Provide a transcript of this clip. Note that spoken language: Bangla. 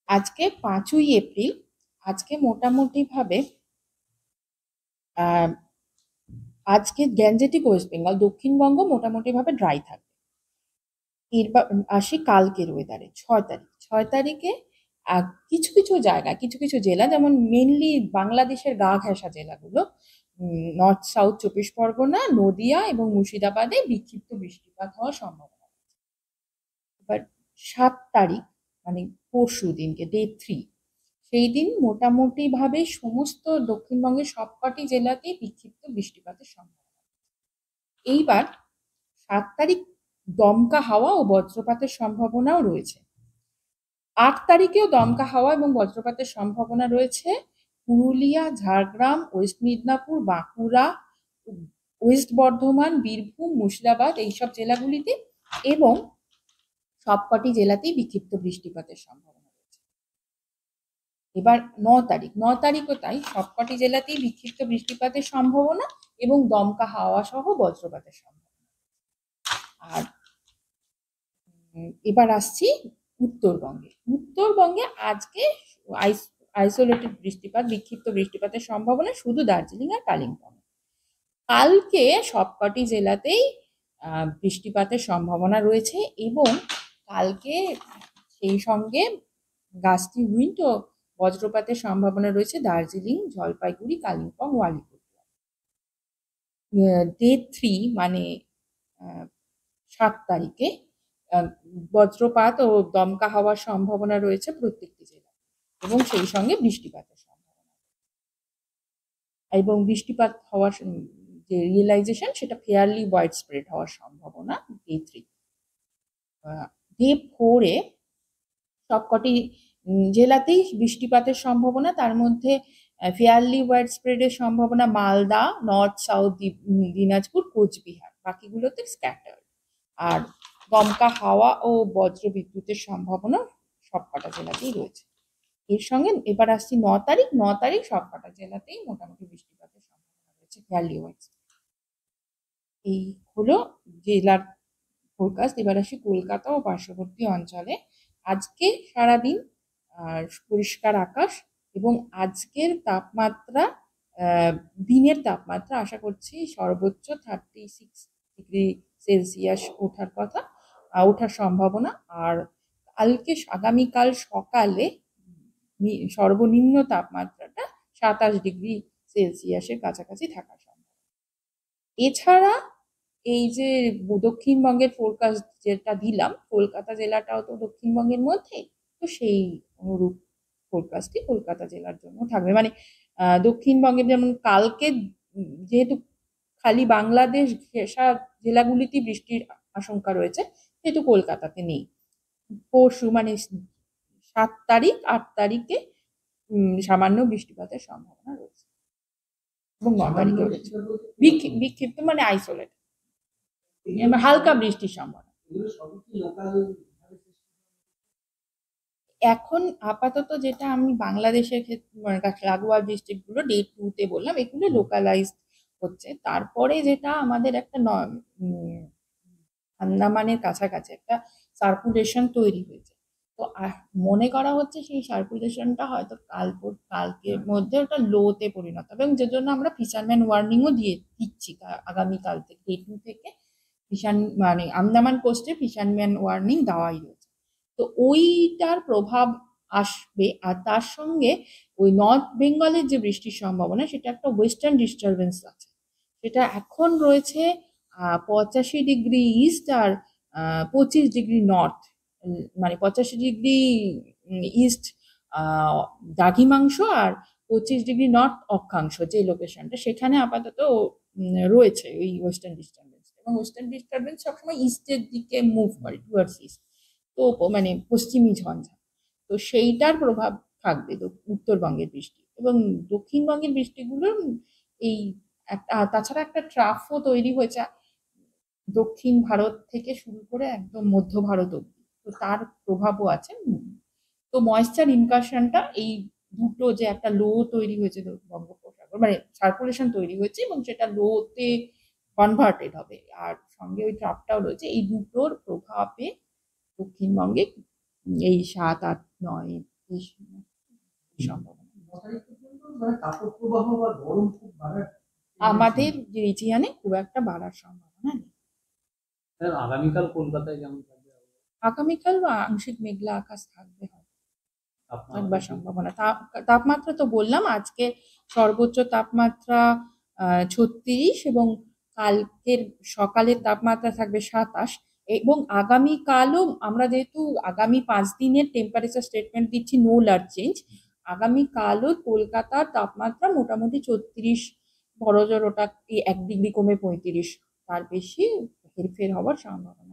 আজকে 5ই এপ্রিল। আজকে মোটামুটি ভাবে আজকে গ্যাঞ্জেটিক ওয়েস্ট বেঙ্গল দক্ষিণবঙ্গ মোটামুটি ভাবে ড্রাই থাকবে। এরপর আসি কালকের ওয়েদারে। 6 তারিখ, 6 তারিখে কিছু কিছু জায়গা, কিছু কিছু জেলা, যেমন মেনলি বাংলাদেশের গা ঘেঁষা জেলাগুলো, নর্থ সাউথ 24 পরগনা, নদিয়া এবং মুর্শিদাবাদে বিক্ষিপ্ত বৃষ্টিপাত হওয়ার সম্ভাবনা। এবার 7 তারিখ মানে পরশু দিনকে, ডে 3, সেই দিন মোটামুটি ভাবে সমস্ত দক্ষিণবঙ্গের সবকটি জেলাতেই বিক্ষিপ্ত বৃষ্টিপাতের সম্ভাবনা। এইবার 7 তারিখ দমকা হাওয়া ও বজ্রপাতের সম্ভাবনাও রয়েছে। 8 তারিখেও দমকা হাওয়া এবং বজ্রপাতের সম্ভাবনা রয়েছে পুরুলিয়া, ঝাড়গ্রাম, ওয়েস্ট মিদনাপুর, বাঁকুড়া, ওয়েস্ট বর্ধমান, বীরভূম, মুর্শিদাবাদ এইসব জেলাগুলিতে, এবং সবকটি জেলাতেই বিক্ষিপ্ত বৃষ্টিপাতের সম্ভাবনা রয়েছে। এবার 9 তারিখ, 9 তারিখও তাই, সবকটি জেলাতেই বিক্ষিপ্ত বৃষ্টিপাতের সম্ভাবনা এবং দমকা হাওয়া সহ বজ্রপাতের সম্ভাবনা। আর এবার আসছি উত্তরবঙ্গে। উত্তরবঙ্গে আজকে আইসোলেটেড বৃষ্টিপাত, বিক্ষিপ্ত বৃষ্টিপাতের সম্ভাবনা শুধু দার্জিলিং আর কালিম্পং। কালকে সবকটি জেলাতেই বৃষ্টিপাতের সম্ভাবনা রয়েছে, এবং কালকে সেই সঙ্গে গাস্টি উইন্ড ও বজ্রপাতের সম্ভাবনা রয়েছে দার্জিলিং, জলপাইগুড়ি, কালিম্পং ও আলিপুরদুয়ার। ডে 3 মানে 7 তারিখে বজ্রপাত ও দমকা হওয়ার সম্ভাবনা রয়েছে প্রত্যেকটি জেলায়, এবং সেই সঙ্গে বৃষ্টিপাতের সম্ভাবনা, এবং বৃষ্টিপাত হওয়ার যে রিয়েলাইজেশন সেটা ফেয়ারলি ওয়াইড স্প্রেড হওয়ার সম্ভাবনা ডে 3। ডে 4-এ সবকটি জেলাতেই বৃষ্টিপাতের সম্ভাবনা, তার মধ্যে ফেয়ারলি ওয়াইড স্প্রেডের সম্ভাবনা মালদা, নর্থ সাউথ দিনাজপুর, কোচবিহার, বাকিগুলোতে স্ক্যাটার্ড। আর দমকা হাওয়া ও বজ্র বিদ্যুতের সম্ভাবনা সবকটা জেলাতেই রয়েছে। এর সঙ্গে এবার আসছি 9 তারিখ। 9 তারিখ সবকটা জেলাতেই মোটামুটি বৃষ্টিপাতের সম্ভাবনা রয়েছে ফেয়ারলি ওয়াইড। এই হলো জেলার ফোরকাস্ট। এবার আসি কলকাতা ও পার্শ্ববর্তী অঞ্চলে। আজকে সারাদিন পরিষ্কার আকাশ, এবং আজকের তাপমাত্রা, দিনের তাপমাত্রা আশা করছি সর্বোচ্চ 36 ডিগ্রি সেলসিয়াস ওঠার কথা, ওঠার সম্ভাবনা। আর আগামীকাল সকালে সর্বনিম্ন তাপমাত্রাটা 27 ডিগ্রি সেলসিয়াসের কাছাকাছি থাকার সম্ভাবনা। এছাড়া এই যে দক্ষিণবঙ্গের ফোরকাস্ট যেটা দিলাম, কলকাতা জেলাটাও তো দক্ষিণবঙ্গের মধ্যে, তো সেই অনুরূপ ফোরকাস্টই কলকাতা জেলার জন্য থাকবে। মানে দক্ষিণবঙ্গের যেমন কালকে যেহেতু খালি বাংলাদেশ ঘেঁষা জেলাগুলিতেই বৃষ্টির আশঙ্কা রয়েছে, সেহেতু কলকাতাতে নেই। পরশু মানে 7 তারিখ, 8 তারিখে সামান্য বৃষ্টিপাতের সম্ভাবনা রয়েছে, এবং 9 তারিখে রয়েছে বিক্ষিপ্ত মানে আইসোলেট হালকা বৃষ্টির সম্ভাবনা। এখন আপাতত যেটা আমি বাংলাদেশের ক্ষেত্রে লাগোয়া ডিস্ট্রিক্ট গুলো ডে 2-তে বললাম, এগুলো লোকালাইজ হচ্ছে। তারপরে যেটা আমাদের একটা আন্দামানের কাছাকাছি একটা সার্কুলেশন তৈরি হয়েছে, তো মনে করা হচ্ছে সেই সার্কুলেশনটা হয়তো কালকের মধ্যে ওটা লোতে পরিণত হবে, এবং যে জন্য আমরা ফিশারম্যান ওয়ার্নিংও দিচ্ছি আগামীকাল থেকে, ডে 2 থেকে মানে আন্দামান কোস্টে ফিশারম্যান ওয়ার্নিং দেওয়াই রয়েছে। তো ওইটার প্রভাব আসবে, আর তার সঙ্গে ওই নর্থ বেঙ্গলের যে বৃষ্টির সম্ভাবনা, সেটা একটা ওয়েস্টার্ন ডিস্টারবেন্স আছে, সেটা এখন রয়েছে 85 ডিগ্রি ইস্ট আর 25 ডিগ্রি নর্থ, মানে 85 ডিগ্রি ইস্ট দ্রাঘিমাংশ আর 25 ডিগ্রি নর্থ অক্ষাংশ, যে লোকেশনটা সেখানে আপাতত রয়েছে ওই ওয়েস্টার্ন ডিস্টারবেন্স, এবং ওয়েস্টার্ন ডিস্টারবেন্স সবসময় ইস্টের দিকে মুভ করে, টুয়ার্ডস ইস্ট, তো মানে পশ্চিমী ঝঞ্ঝা, তো সেইটার প্রভাব থাকবে উত্তরবঙ্গের বৃষ্টি, এবং দক্ষিণবঙ্গের বৃষ্টিগুলোর এই একটা, তাছাড়া একটা ট্রাফও তৈরি হয়েছে দক্ষিণ ভারত থেকে শুরু করে একদম মধ্য ভারত অব্দি, তো তার প্রভাবও আছে। তো ময়েশ্চার ইনকাশনটা, এই দুটো যে একটা লো তৈরি হয়েছে বঙ্গোপসাগর, মানে সার্কুলেশন তৈরি হয়েছে এবং সেটা লোতে কনভার্টেড হবে, আর সঙ্গে ওই ট্রাপটাও রয়েছে, এই দুটোর প্রভাবে দক্ষিণবঙ্গে এই 7, 8, 9 এই সম্ভাবনা তাপপ্রবাহ বা গরম খুব বাড়ার আমাদের রিজিয়নে খুব একটা বাড়ার সম্ভাবনা নেই। আগামীকাল কলকাতায় যেমন থাকবে আগামীকাল আংশিক মেঘলা আকাশ থাকবে, থাকবার তাপমাত্রা সম্ভাবনা। তাপমাত্রা তো বললাম, আজকে সর্বোচ্চ তাপমাত্রা ৩৬ এবং কালকের সকালের তাপমাত্রা থাকবে ২৭, এবং আগামীকালও আমরা যেহেতু আগামী ৫ দিনের টেম্পারেচার স্টেটমেন্ট দিচ্ছি, নো লার্জ চেঞ্জ, আগামীকালও কলকাতার তাপমাত্রা মোটামুটি ৩৬, বড়জোর ওটা ১ ডিগ্রি কমে ৩৫, তার বেশি হেরফের হওয়ার সম্ভাবনা